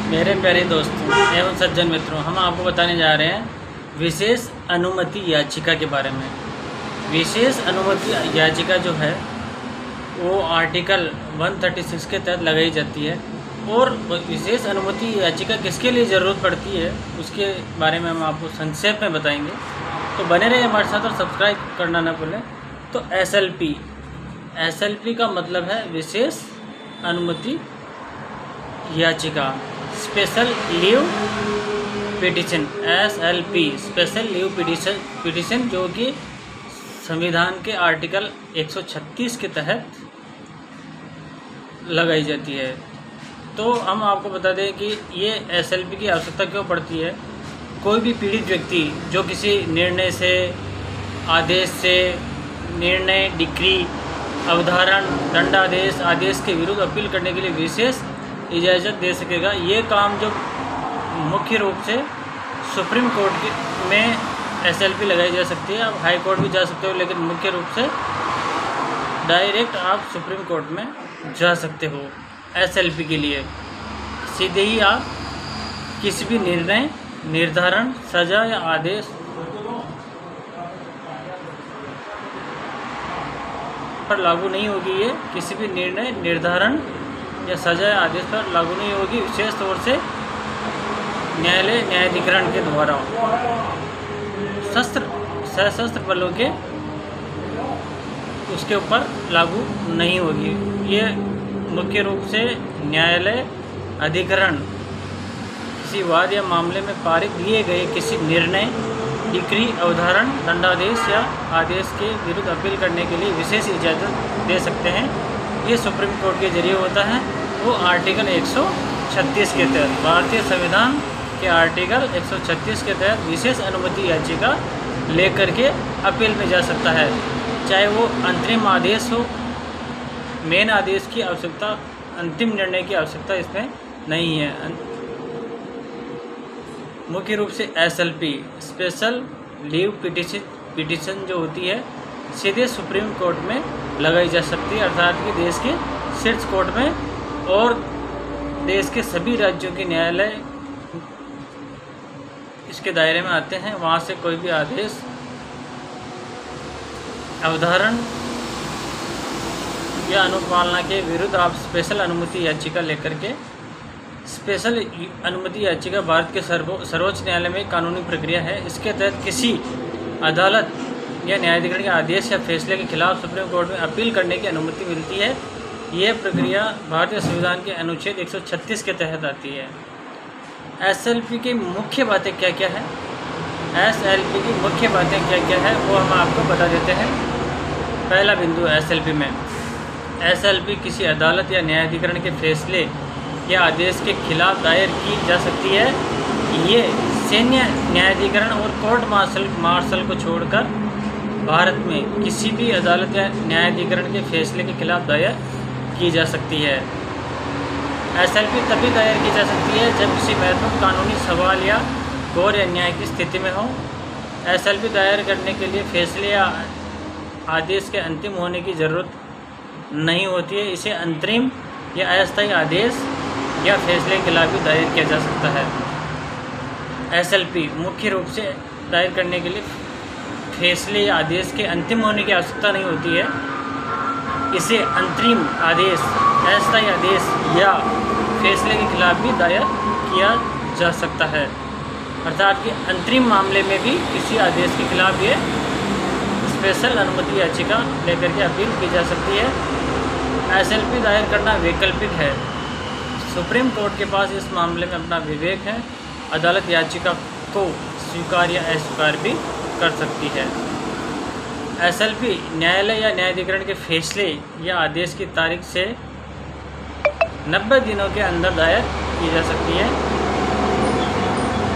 मेरे प्यारे दोस्तों एवं सज्जन मित्रों, हम आपको बताने जा रहे हैं विशेष अनुमति याचिका के बारे में। विशेष अनुमति याचिका जो है वो आर्टिकल 136 के तहत लगाई जाती है। और विशेष अनुमति याचिका किसके लिए ज़रूरत पड़ती है उसके बारे में हम आपको संक्षेप में बताएंगे, तो बने रहिए हमारे साथ और सब्सक्राइब करना ना भूलें। तो एसएलपी का मतलब है विशेष अनुमति याचिका, special leave petition. SLP special leave petition जो कि संविधान के आर्टिकल 136 के तहत लगाई जाती है। तो हम आपको बता दें कि ये एसएलपी की आवश्यकता क्यों पड़ती है। कोई भी पीड़ित व्यक्ति जो किसी निर्णय से, आदेश से, निर्णय, डिक्री, अवधारण, दंडादेश, आदेश के विरुद्ध अपील करने के लिए विशेष इजाज़त दे सकेगा। ये काम जो मुख्य रूप से सुप्रीम कोर्ट में एसएलपी लगाई जा सकती है। आप हाई कोर्ट भी जा सकते हो, लेकिन मुख्य रूप से डायरेक्ट आप सुप्रीम कोर्ट में जा सकते हो एसएलपी के लिए। सीधे ही आप किसी भी निर्णय, निर्धारण, सजा या आदेश पर लागू नहीं होगी। ये किसी भी निर्णय, निर्धारण या सजा या आदेश पर लागू नहीं होगी, विशेष तौर से न्यायालय, न्यायाधिकरण के द्वारा सशस्त्र बलों के उसके ऊपर लागू नहीं होगी। ये मुख्य रूप से न्यायालय, अधिकरण किसी वाद या मामले में पारित दिए गए किसी निर्णय, डिक्री, अवधारण, दंडादेश या आदेश के विरुद्ध अपील करने के लिए विशेष इजाज़त दे सकते हैं। ये सुप्रीम कोर्ट के जरिए होता है। वो आर्टिकल 136 के तहत, भारतीय संविधान के आर्टिकल 136 के तहत विशेष अनुमति याचिका लेकर के अपील में जा सकता है। चाहे वो अंतरिम आदेश हो, मेन आदेश की आवश्यकता, अंतिम निर्णय की आवश्यकता इसमें नहीं है। मुख्य रूप से एसएलपी स्पेशल लीव पिटीशन जो होती है सीधे सुप्रीम कोर्ट में लगाई जा सकती है, अर्थात कि देश के शीर्ष कोर्ट में, और देश के सभी राज्यों के न्यायालय इसके दायरे में आते हैं। वहाँ से कोई भी आदेश, अवधारण या अनुपालना के विरुद्ध आप स्पेशल अनुमति याचिका लेकर के, स्पेशल अनुमति याचिका भारत के सर्वोच्च न्यायालय में कानूनी प्रक्रिया है। इसके तहत किसी अदालत या न्यायाधिकरण के आदेश या फैसले के खिलाफ सुप्रीम कोर्ट में अपील करने की अनुमति मिलती है। यह प्रक्रिया भारतीय संविधान के अनुच्छेद 136 के तहत आती है। एसएलपी की मुख्य बातें क्या क्या है, एसएलपी की मुख्य बातें क्या क्या है वो हम आपको बता देते हैं। पहला बिंदु एसएलपी में, एसएलपी किसी अदालत या न्यायाधिकरण के फैसले या आदेश के खिलाफ दायर की जा सकती है। ये सैन्य न्यायाधिकरण और कोर्ट मार्शल को छोड़कर भारत में किसी भी अदालत या न्यायाधिकरण के फैसले के खिलाफ दायर की जा सकती है। एसएलपी तभी दायर की जा सकती है जब किसी महत्वपूर्ण कानूनी सवाल या घोर अन्याय की स्थिति में हो। एसएलपी दायर करने के लिए फैसले या आदेश के अंतिम होने की ज़रूरत नहीं होती है। इसे अंतरिम या अस्थायी आदेश या फैसले के खिलाफ भी दायर किया जा सकता है। एसएलपी मुख्य रूप से दायर करने के लिए फैसले या आदेश के अंतिम होने की आवश्यकता नहीं होती है। इसे अंतरिम आदेश, अस्थायी आदेश या फैसले के खिलाफ भी दायर किया जा सकता है, अर्थात कि अंतरिम मामले में भी किसी आदेश के खिलाफ ये स्पेशल अनुमति याचिका लेकर के अपील की जा सकती है। एसएलपी दायर करना वैकल्पिक है। सुप्रीम कोर्ट के पास इस मामले में अपना विवेक है। अदालत याचिका को स्वीकार या अस्वीकार भी कर सकती है। एसएलपी न्यायालय या न्यायाधिकरण के फैसले या आदेश की तारीख से 90 दिनों के अंदर दायर की जा सकती है।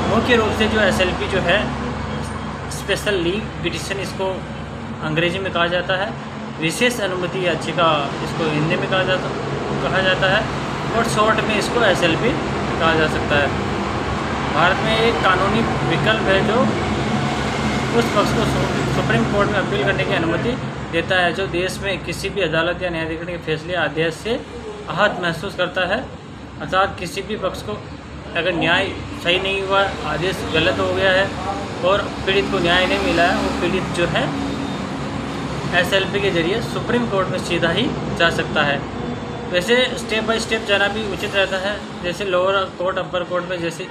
मुख्य रूप से जो एसएलपी जो है, स्पेशल लीव पिटीशन इसको अंग्रेजी में कहा जाता है, विशेष अनुमति याचिका इसको हिंदी में कहा जाता है, और शॉर्ट में इसको एसएलपी कहा जा सकता है। भारत में एक कानूनी विकल्प है जो उस पक्ष को सुप्रीम कोर्ट में अपील करने की अनुमति देता है जो देश में किसी भी अदालत या न्यायाधिकरण के फैसले आदेश से आहत महसूस करता है, अर्थात किसी भी पक्ष को अगर न्याय सही नहीं हुआ, आदेश गलत हो गया है और पीड़ित को न्याय नहीं मिला है, वो पीड़ित जो है SLP के जरिए सुप्रीम कोर्ट में सीधा ही जा सकता है। वैसे स्टेप बाय स्टेप जाना भी उचित रहता है। जैसे लोअर कोर्ट, अपर कोर्ट में जैसे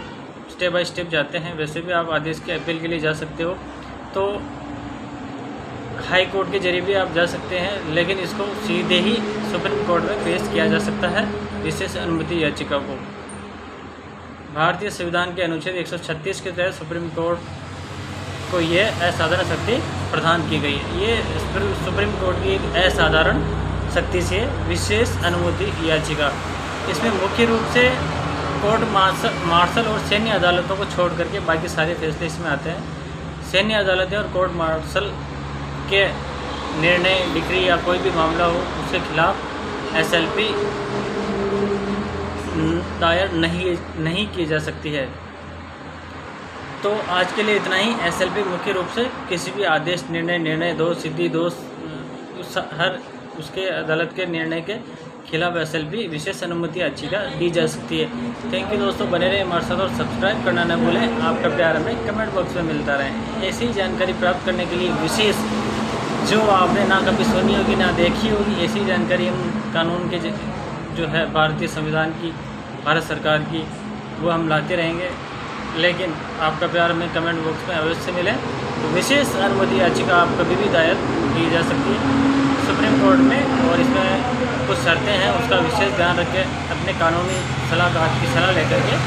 स्टेप बाय स्टेप जाते हैं, वैसे भी आप आदेश के अपील के लिए जा सकते हो। तो हाई कोर्ट के जरिए भी आप जा सकते हैं, लेकिन इसको सीधे ही सुप्रीम कोर्ट में पेश किया जा सकता है विशेष अनुमति याचिका को। भारतीय संविधान के अनुच्छेद 136 के तहत सुप्रीम कोर्ट को यह असाधारण शक्ति प्रदान की गई है। ये सुप्रीम कोर्ट की एक असाधारण शक्ति से विशेष अनुमति याचिका। इसमें मुख्य रूप से कोर्ट मार्शल और सैन्य अदालतों को छोड़ करके बाकी सारे फैसले इसमें आते हैं। सैन्य अदालतें और कोर्ट मार्शल के निर्णय, डिक्री या कोई भी मामला हो, उसके खिलाफ SLP दायर नहीं की जा सकती है। तो आज के लिए इतना ही। SLP मुख्य रूप से किसी भी आदेश, निर्णय दोष, सिद्धि दोष, हर उसके अदालत के निर्णय के खिलाफ SLP विशेष अनुमति याचिका दी जा सकती है। थैंक यू दोस्तों, बने रहे हमारे साथ और सब्सक्राइब करना न भूलें। आपका प्यार हमें कमेंट बॉक्स में मिलता रहे। ऐसी जानकारी प्राप्त करने के लिए विशेष, जो आपने ना कभी सुनी होगी ना देखी होगी, ऐसी जानकारी हम कानून के जो है भारतीय संविधान की, भारत सरकार की, वो हम लाते रहेंगे। लेकिन आपका प्यार हमें कमेंट बॉक्स में अवश्य मिले। तो विशेष अनुमति याचिका आप कभी भी दायर की जा सकती है सुप्रीम कोर्ट में, और इसमें कुछ शर्तें हैं, उसका विशेष ध्यान रखें। अपने कानूनी सलाहकार की सलाह लेकर के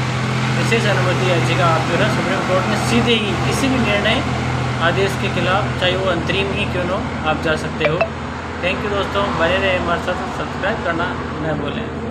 विशेष अनुमति याचिका आप जो है सुप्रीम कोर्ट में सीधे ही किसी भी निर्णय, आदेश के खिलाफ, चाहे वो अंतरिम ही क्यों न हो, आप जा सकते हो। थैंक यू दोस्तों, बने रहे हमारे साथ, सब्सक्राइब करना न भूलें।